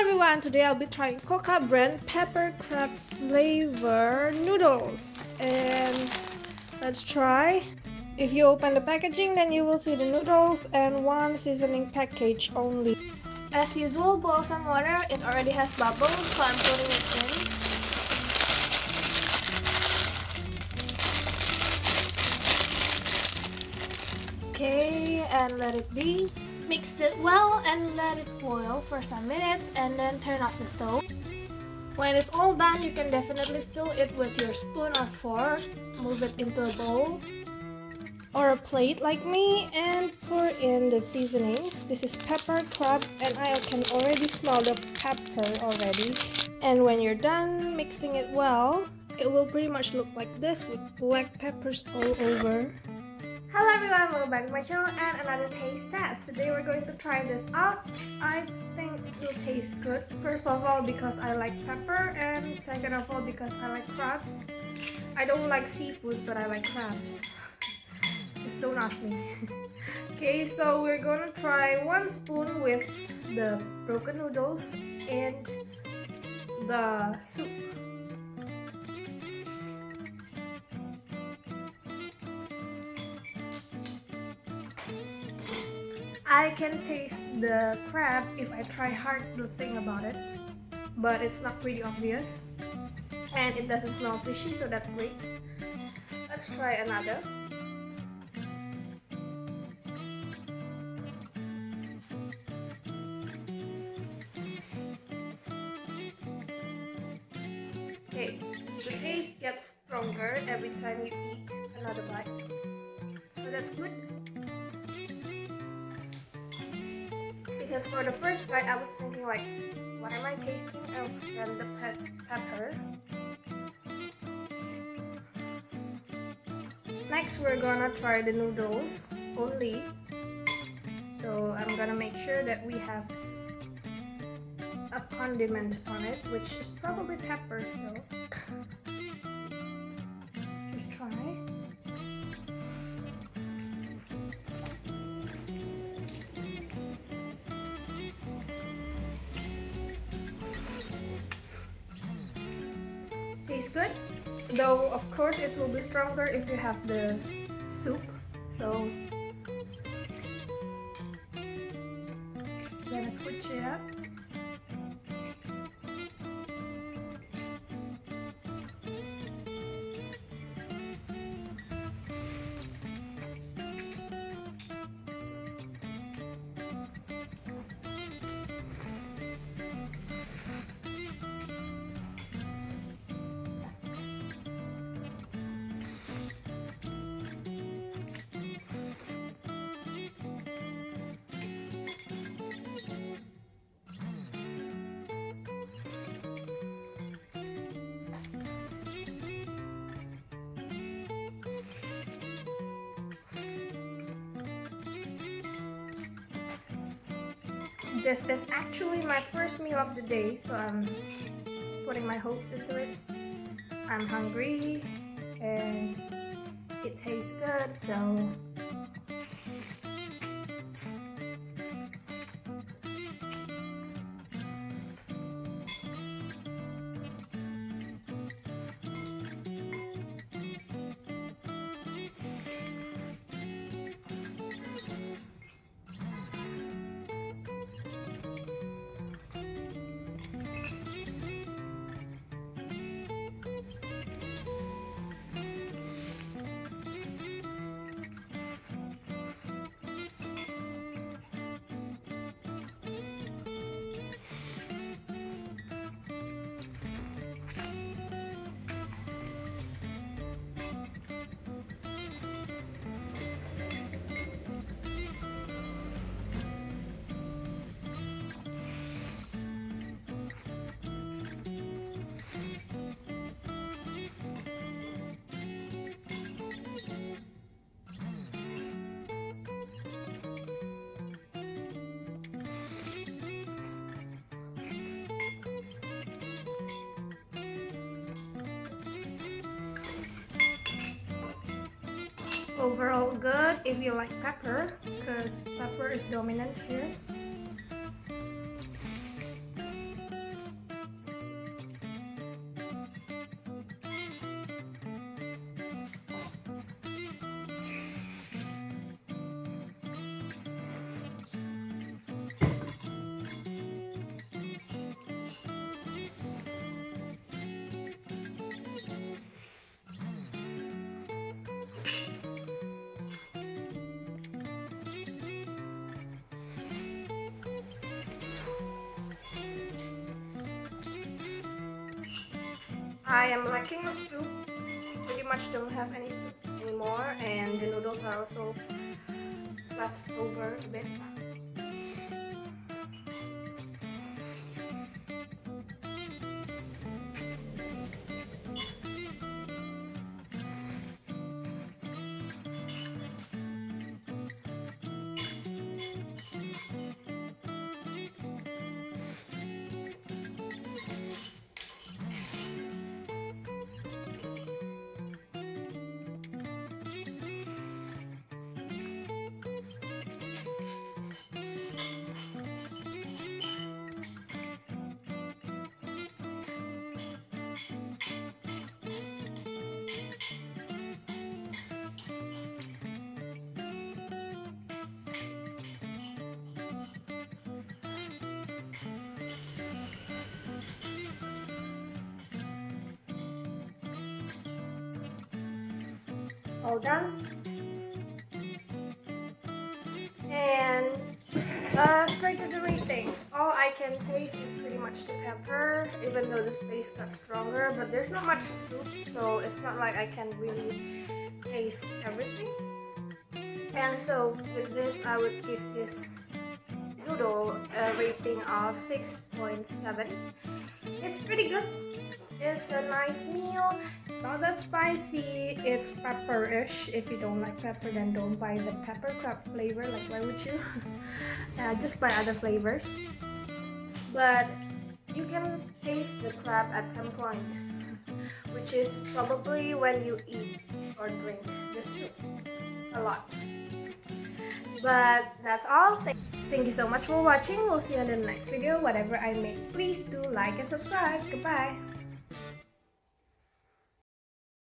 everyone, today I'll be trying Koka brand pepper crab flavor noodles, and let's try. If you open the packaging, then you will see the noodles and one seasoning package only. As usual, boil some water. It already has bubbles, so I'm putting it in. Okay, and let it be. Mix it well and let it boil for some minutes and then turn off the stove. When it's all done, you can definitely fill it with your spoon or fork. Move it into a bowl or a plate like me and pour in the seasonings. This is pepper crab and I can already smell the pepper already. And when you're done mixing it well, it will pretty much look like this with black peppers all over. Hello everyone, welcome back to my channel and another taste test. Today we're going to try this out. I think it will taste good. First of all, because I like pepper, and second of all because I like crabs. I don't like seafood, but I like crabs. Just don't ask me. Okay, so we're gonna try 1 spoon with the broken noodles and the soup. I can taste the crab if I try hard to think about it, but it's not pretty obvious and it doesn't smell fishy, so that's great. Let's try another. Okay, the taste gets stronger every time you eat another bite, so that's good. Because for the first bite, I was thinking like, what am I tasting else than the pepper? Next, we're gonna try the noodles only. So I'm gonna make sure that we have a condiment on it, which is probably pepper, so just try. Tastes good, though of course it will be stronger if you have the soup. So gonna switch it up. This is actually my first meal of the day, so I'm putting my hopes into it. I'm hungry and it tastes good, so overall good if you like pepper, because pepper is dominant here. I am lacking of soup. Pretty much don't have any soup anymore, and the noodles are also left over a bit. All done. And straight to the ratings. All I can taste is pretty much the pepper, even though the taste got stronger, but there's not much soup, so it's not like I can really taste everything. And so with this, I would give this noodle a rating of 6.7. It's pretty good. It's a nice meal. It's not that spicy. It's pepper-ish. If you don't like pepper, then don't buy the pepper crab flavor. Like, why would you? Just buy other flavors. But you can taste the crab at some point, which is probably when you eat or drink the soup a lot. But that's all. Thank you so much for watching. We'll see you in the next video. Whatever I make, please do like and subscribe. Goodbye.